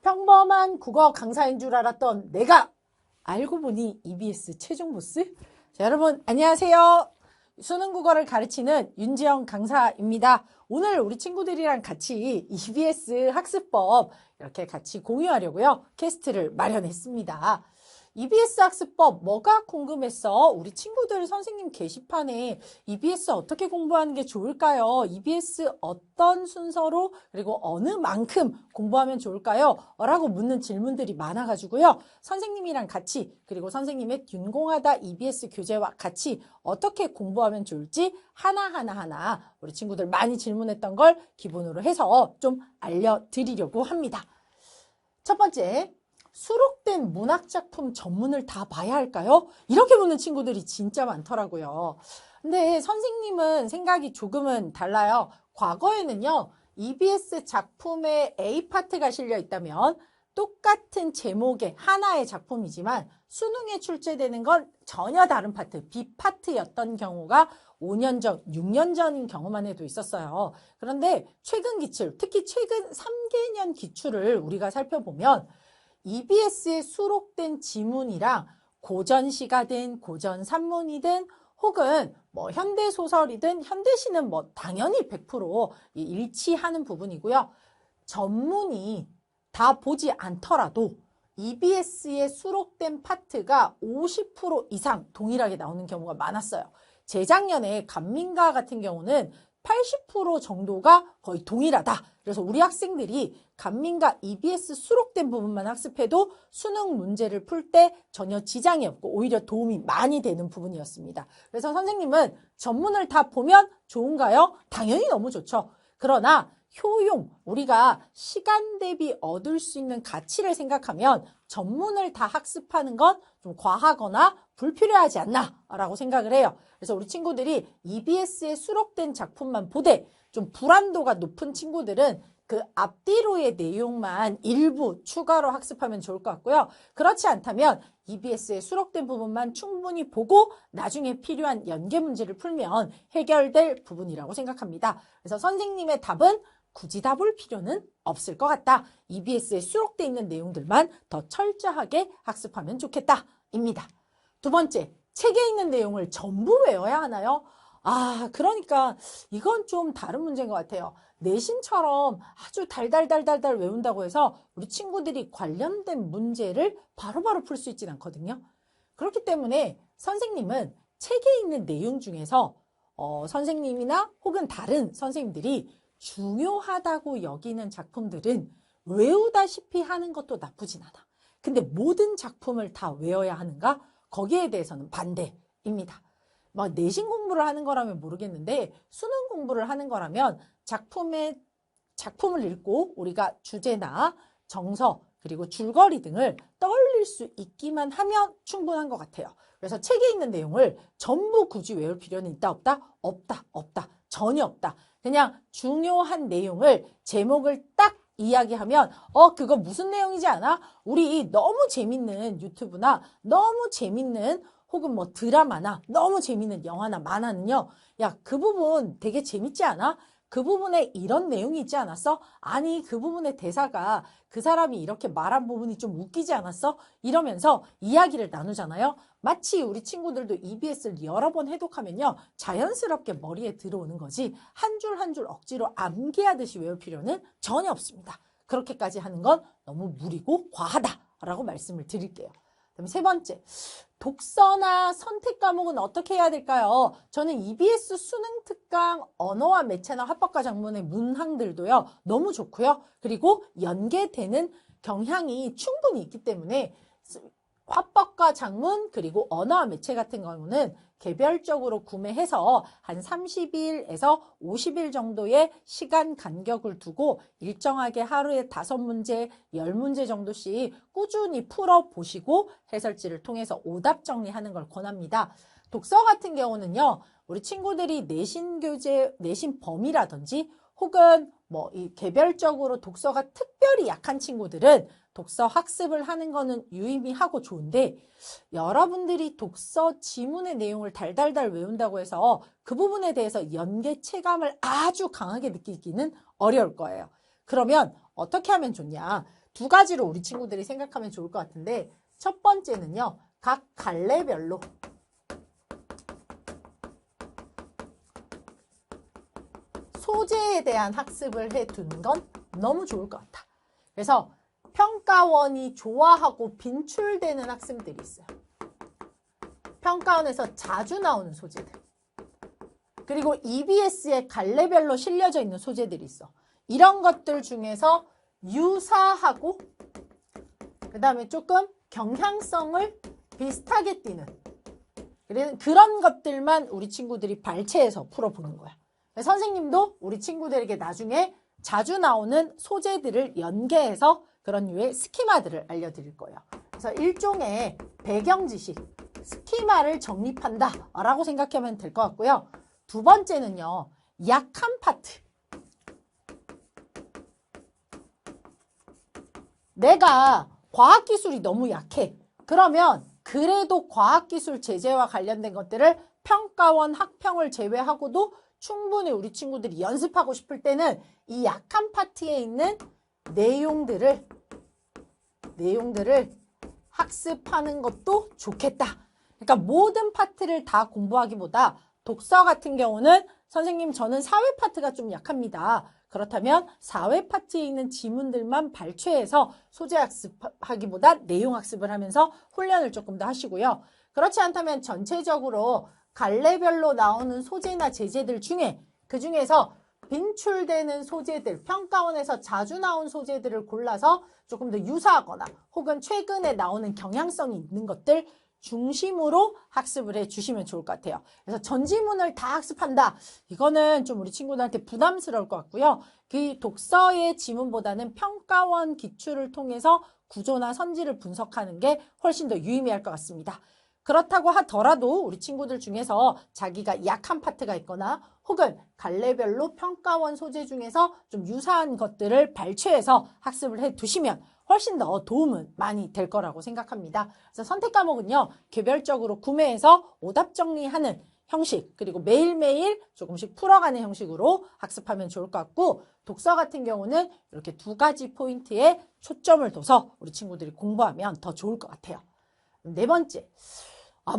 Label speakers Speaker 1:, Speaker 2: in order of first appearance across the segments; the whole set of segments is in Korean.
Speaker 1: 평범한 국어 강사인 줄 알았던 내가 알고 보니 EBS 최종 보스? 자, 여러분 안녕하세요. 수능 국어를 가르치는 윤지영 강사입니다. 오늘 우리 친구들이랑 같이 EBS 학습법 이렇게 같이 공유하려고요. 캐스트를 마련했습니다. EBS 학습법 뭐가 궁금했어? 우리 친구들 선생님 게시판에 EBS 어떻게 공부하는 게 좋을까요? EBS 어떤 순서로 그리고 어느 만큼 공부하면 좋을까요? 라고 묻는 질문들이 많아가지고요. 선생님이랑 같이 그리고 선생님의 균공하다 EBS 교재와 같이 어떻게 공부하면 좋을지 하나하나 우리 친구들 많이 질문했던 걸 기본으로 해서 좀 알려드리려고 합니다. 첫 번째. 수록된 문학작품 전문을 다 봐야 할까요? 이렇게 묻는 친구들이 진짜 많더라고요. 근데 선생님은 생각이 조금은 달라요. 과거에는요, EBS 작품에 A파트가 실려 있다면 똑같은 제목의 하나의 작품이지만 수능에 출제되는 건 전혀 다른 파트, B파트였던 경우가 5년 전, 6년 전인 경우만 해도 있었어요. 그런데 최근 기출, 특히 최근 3개년 기출을 우리가 살펴보면 EBS에 수록된 지문이랑 고전시가든 고전 산문이든 혹은 뭐 현대소설이든 현대시는 뭐 당연히 100% 일치하는 부분이고요. 전문이 다 보지 않더라도 EBS에 수록된 파트가 50% 이상 동일하게 나오는 경우가 많았어요. 재작년에 간민가 같은 경우는 80% 정도가 거의 동일하다. 그래서 우리 학생들이 간민가 EBS 수록된 부분만 학습해도 수능 문제를 풀 때 전혀 지장이 없고 오히려 도움이 많이 되는 부분이었습니다. 그래서 선생님은 전문을 다 보면 좋은가요? 당연히 너무 좋죠. 그러나 효용, 우리가 시간 대비 얻을 수 있는 가치를 생각하면 전문을 다 학습하는 건 좀 과하거나 불필요하지 않나 라고 생각을 해요. 그래서 우리 친구들이 EBS에 수록된 작품만 보되 좀 불안도가 높은 친구들은 그 앞뒤로의 내용만 일부 추가로 학습하면 좋을 것 같고요. 그렇지 않다면 EBS에 수록된 부분만 충분히 보고 나중에 필요한 연계 문제를 풀면 해결될 부분이라고 생각합니다. 그래서 선생님의 답은 굳이 다 볼 필요는 없을 것 같다. EBS에 수록되어 있는 내용들만 더 철저하게 학습하면 좋겠다. 입니다. 두 번째, 책에 있는 내용을 전부 외워야 하나요? 그러니까 이건 좀 다른 문제인 것 같아요. 내신처럼 아주 달달달달달 외운다고 해서 우리 친구들이 관련된 문제를 바로바로 풀 수 있진 않거든요. 그렇기 때문에 선생님은 책에 있는 내용 중에서 선생님이나 혹은 다른 선생님들이 중요하다고 여기는 작품들은 외우다시피 하는 것도 나쁘진 않아. 근데 모든 작품을 다 외워야 하는가? 거기에 대해서는 반대입니다. 뭐 내신 공부를 하는 거라면 모르겠는데 수능 공부를 하는 거라면 작품을 읽고 우리가 주제나 정서 그리고 줄거리 등을 떠올릴 수 있기만 하면 충분한 것 같아요. 그래서 책에 있는 내용을 전부 굳이 외울 필요는 있다 없다? 없다. 전혀 없다. 그냥 중요한 내용을 제목을 딱 이야기하면 그거 무슨 내용이지 않아? 우리 너무 재밌는 유튜브나 너무 재밌는 혹은 뭐 드라마나 너무 재밌는 영화나 만화는요. 야, 그 부분 되게 재밌지 않아? 그 부분에 이런 내용이 있지 않았어? 아니, 그 부분의 대사가 그 사람이 이렇게 말한 부분이 좀 웃기지 않았어? 이러면서 이야기를 나누잖아요. 마치 우리 친구들도 EBS를 여러 번 해독하면요. 자연스럽게 머리에 들어오는 거지 한 줄 한 줄 억지로 암기하듯이 외울 필요는 전혀 없습니다. 그렇게까지 하는 건 너무 무리고 과하다라고 말씀을 드릴게요. 그다음에 세 번째, 독서나 선택 과목은 어떻게 해야 될까요? 저는 EBS 수능 특강 언어와 매체나 화법과 작문의 문항들도요. 너무 좋고요. 그리고 연계되는 경향이 충분히 있기 때문에 화법과 작문 그리고 언어와 매체 같은 경우는 개별적으로 구매해서 한 30일에서 50일 정도의 시간 간격을 두고 일정하게 하루에 5문제, 10문제 정도씩 꾸준히 풀어보시고 해설지를 통해서 오답 정리하는 걸 권합니다. 독서 같은 경우는요. 우리 친구들이 내신 교재, 내신 범위라든지 혹은 뭐 이 개별적으로 독서가 특별히 약한 친구들은 독서 학습을 하는 거는 유의미하고 좋은데 여러분들이 독서 지문의 내용을 달달달 외운다고 해서 그 부분에 대해서 연계 체감을 아주 강하게 느끼기는 어려울 거예요. 그러면 어떻게 하면 좋냐? 두 가지로 우리 친구들이 생각하면 좋을 것 같은데 첫 번째는요. 각 갈래별로 소재에 대한 학습을 해둔 건 너무 좋을 것 같아. 그래서 평가원이 좋아하고 빈출되는 학생들이 있어요. 평가원에서 자주 나오는 소재들. 그리고 EBS에 갈래별로 실려져 있는 소재들이 있어. 이런 것들 중에서 유사하고 그 다음에 조금 경향성을 비슷하게 띠는 그런 것들만 우리 친구들이 발췌해서 풀어보는 거야. 선생님도 우리 친구들에게 나중에 자주 나오는 소재들을 연계해서 그런 류의 스키마들을 알려드릴 거예요. 그래서 일종의 배경 지식, 스키마를 정립한다 라고 생각하면 될 것 같고요. 두 번째는요. 약한 파트. 내가 과학기술이 너무 약해. 그러면 그래도 과학기술 제재와 관련된 것들을 평가원 학평을 제외하고도 충분히 우리 친구들이 연습하고 싶을 때는 이 약한 파트에 있는 내용들을 학습하는 것도 좋겠다. 그러니까 모든 파트를 다 공부하기보다 독서 같은 경우는 선생님 저는 사회 파트가 좀 약합니다. 그렇다면 사회 파트에 있는 지문들만 발췌해서 소재 학습하기보다 내용 학습을 하면서 훈련을 조금 더 하시고요. 그렇지 않다면 전체적으로 갈래별로 나오는 소재나 제재들 중에 그 중에서 빈출되는 소재들, 평가원에서 자주 나온 소재들을 골라서 조금 더 유사하거나 혹은 최근에 나오는 경향성이 있는 것들 중심으로 학습을 해주시면 좋을 것 같아요. 그래서 전지문을 다 학습한다. 이거는 좀 우리 친구들한테 부담스러울 것 같고요. 그 독서의 지문보다는 평가원 기출을 통해서 구조나 선지를 분석하는 게 훨씬 더 유의미할 것 같습니다. 그렇다고 하더라도 우리 친구들 중에서 자기가 약한 파트가 있거나 혹은 갈래별로 평가원 소재 중에서 좀 유사한 것들을 발췌해서 학습을 해두시면 훨씬 더 도움은 많이 될 거라고 생각합니다. 그래서 선택 과목은요. 개별적으로 구매해서 오답 정리하는 형식 그리고 매일매일 조금씩 풀어가는 형식으로 학습하면 좋을 것 같고 독서 같은 경우는 이렇게 두 가지 포인트에 초점을 둬서 우리 친구들이 공부하면 더 좋을 것 같아요. 네 번째.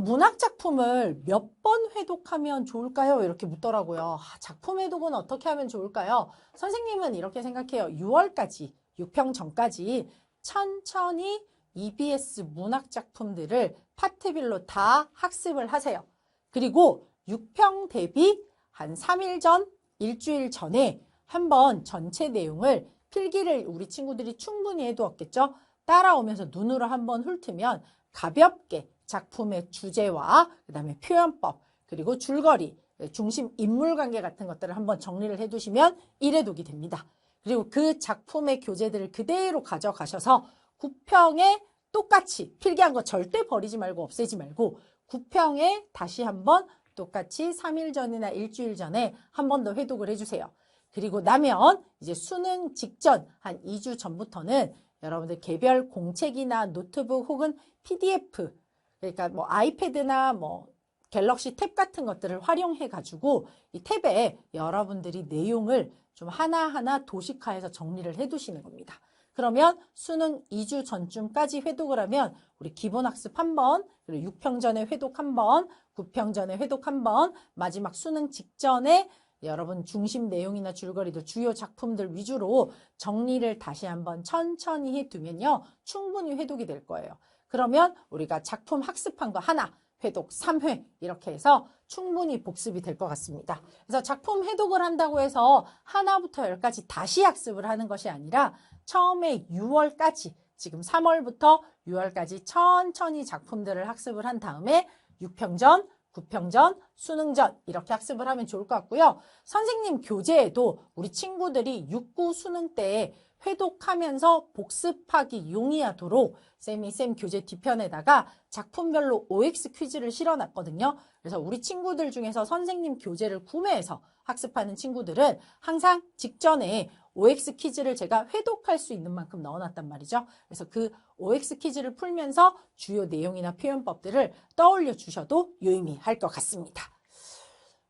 Speaker 1: 문학 작품을 몇 번 회독하면 좋을까요? 이렇게 묻더라고요. 작품 회독은 어떻게 하면 좋을까요? 선생님은 이렇게 생각해요. 6월까지, 6평 전까지 천천히 EBS 문학 작품들을 파트별로 다 학습을 하세요. 그리고 6평 대비 한 3일 전, 일주일 전에 한번 전체 내용을 필기를 우리 친구들이 충분히 해두었겠죠? 따라오면서 눈으로 한번 훑으면 가볍게 작품의 주제와 그다음에 표현법 그리고 줄거리, 중심 인물관계 같은 것들을 한번 정리를 해두시면 1회독이 됩니다. 그리고 그 작품의 교재들을 그대로 가져가셔서 9평에 똑같이 필기한 거 절대 버리지 말고 없애지 말고 9평에 다시 한번 똑같이 3일 전이나 일주일 전에 한 번 더 회독을 해주세요. 그리고 나면 이제 수능 직전 한 2주 전부터는 여러분들 개별 공책이나 노트북 혹은 PDF 그러니까 뭐 아이패드나 뭐 갤럭시 탭 같은 것들을 활용해 가지고 이 탭에 여러분들이 내용을 좀 하나하나 도식화해서 정리를 해 두시는 겁니다. 그러면 수능 2주 전쯤까지 회독을 하면 우리 기본학습 한 번, 그리고 6평 전에 회독 한 번, 9평 전에 회독 한 번, 마지막 수능 직전에 여러분 중심 내용이나 줄거리들 주요 작품들 위주로 정리를 다시 한번 천천히 해두면요. 충분히 회독이 될 거예요. 그러면 우리가 작품 학습한 거 하나, 회독 3회 이렇게 해서 충분히 복습이 될 것 같습니다. 그래서 작품 회독을 한다고 해서 하나부터 10까지 다시 학습을 하는 것이 아니라 처음에 6월까지 지금 3월부터 6월까지 천천히 작품들을 학습을 한 다음에 6평전, 9평전, 수능전 이렇게 학습을 하면 좋을 것 같고요. 선생님 교재에도 우리 친구들이 6, 9 수능 때 회독하면서 복습하기 용이하도록 쌤 교재 뒤편에다가 작품별로 OX 퀴즈를 실어놨거든요. 그래서 우리 친구들 중에서 선생님 교재를 구매해서 학습하는 친구들은 항상 직전에 OX 퀴즈를 제가 회독할 수 있는 만큼 넣어놨단 말이죠. 그래서 그 OX 퀴즈를 풀면서 주요 내용이나 표현법들을 떠올려 주셔도 유의미할 것 같습니다.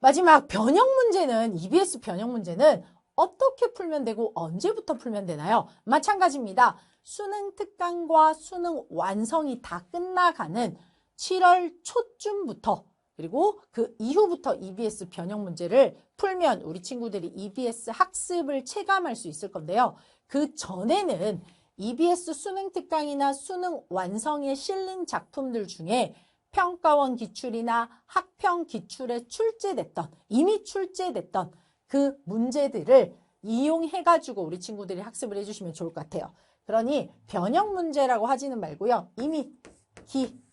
Speaker 1: 마지막 변형 문제는 EBS 변형 문제는 어떻게 풀면 되고 언제부터 풀면 되나요? 마찬가지입니다. 수능 특강과 수능 완성이 다 끝나가는 7월 초쯤부터 그리고 그 이후부터 EBS 변형 문제를 풀면 우리 친구들이 EBS 학습을 체감할 수 있을 건데요. 그 전에는 EBS 수능 특강이나 수능 완성에 실린 작품들 중에 평가원 기출이나 학평 기출에 출제됐던, 이미 출제됐던 그 문제들을 이용해가지고 우리 친구들이 학습을 해주시면 좋을 것 같아요. 그러니 변형 문제라고 하지는 말고요. 이미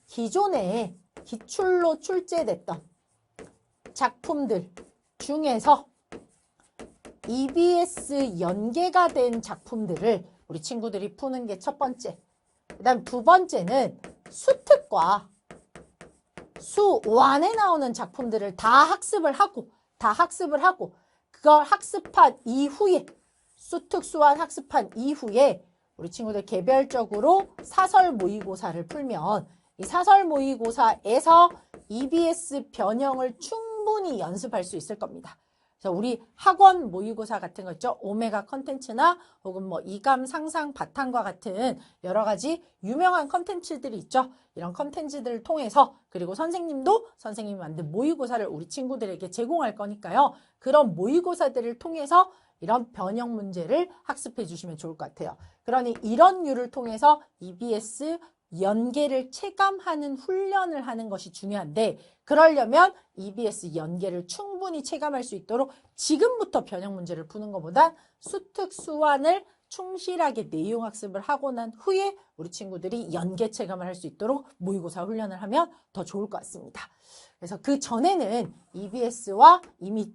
Speaker 1: 기존에 기출로 출제됐던 작품들 중에서 EBS 연계가 된 작품들을 우리 친구들이 푸는 게 첫 번째. 그 다음 두 번째는 수특과 수완에 나오는 작품들을 다 학습을 하고 그걸 학습한 이후에 수특 수완 학습한 이후에 우리 친구들 개별적으로 사설 모의고사를 풀면 이 사설 모의고사에서 EBS 변형을 충분히 연습할 수 있을 겁니다. 그래서 우리 학원 모의고사 같은 거 있죠. 오메가 컨텐츠나 혹은 뭐 이감 상상 바탕과 같은 여러 가지 유명한 컨텐츠들이 있죠. 이런 컨텐츠들을 통해서 그리고 선생님도 선생님이 만든 모의고사를 우리 친구들에게 제공할 거니까요. 그런 모의고사들을 통해서 이런 변형 문제를 학습해 주시면 좋을 것 같아요. 그러니 이런 류를 통해서 EBS 연계를 체감하는 훈련을 하는 것이 중요한데 그러려면 EBS 연계를 충분히 체감할 수 있도록 지금부터 변형 문제를 푸는 것보다 수특 수완을 충실하게 내용 학습을 하고 난 후에 우리 친구들이 연계 체감을 할 수 있도록 모의고사 훈련을 하면 더 좋을 것 같습니다. 그래서 그 전에는 EBS와 이미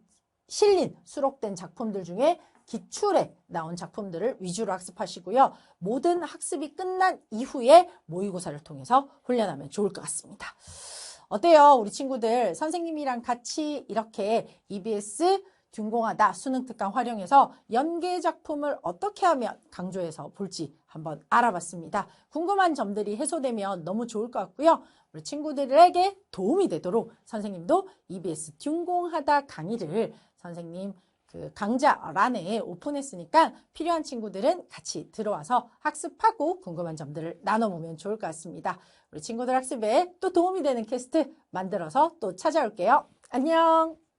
Speaker 1: 실린 수록된 작품들 중에 기출에 나온 작품들을 위주로 학습하시고요. 모든 학습이 끝난 이후에 모의고사를 통해서 훈련하면 좋을 것 같습니다. 어때요? 우리 친구들 선생님이랑 같이 이렇게 EBS 균공하다 수능 특강 활용해서 연계 작품을 어떻게 하면 강조해서 볼지 한번 알아봤습니다. 궁금한 점들이 해소되면 너무 좋을 것 같고요. 우리 친구들에게 도움이 되도록 선생님도 EBS 균공하다 강의를 선생님 그 강좌란에 오픈했으니까 필요한 친구들은 같이 들어와서 학습하고 궁금한 점들을 나눠보면 좋을 것 같습니다. 우리 친구들 학습에 또 도움이 되는 캐스트 만들어서 또 찾아올게요. 안녕!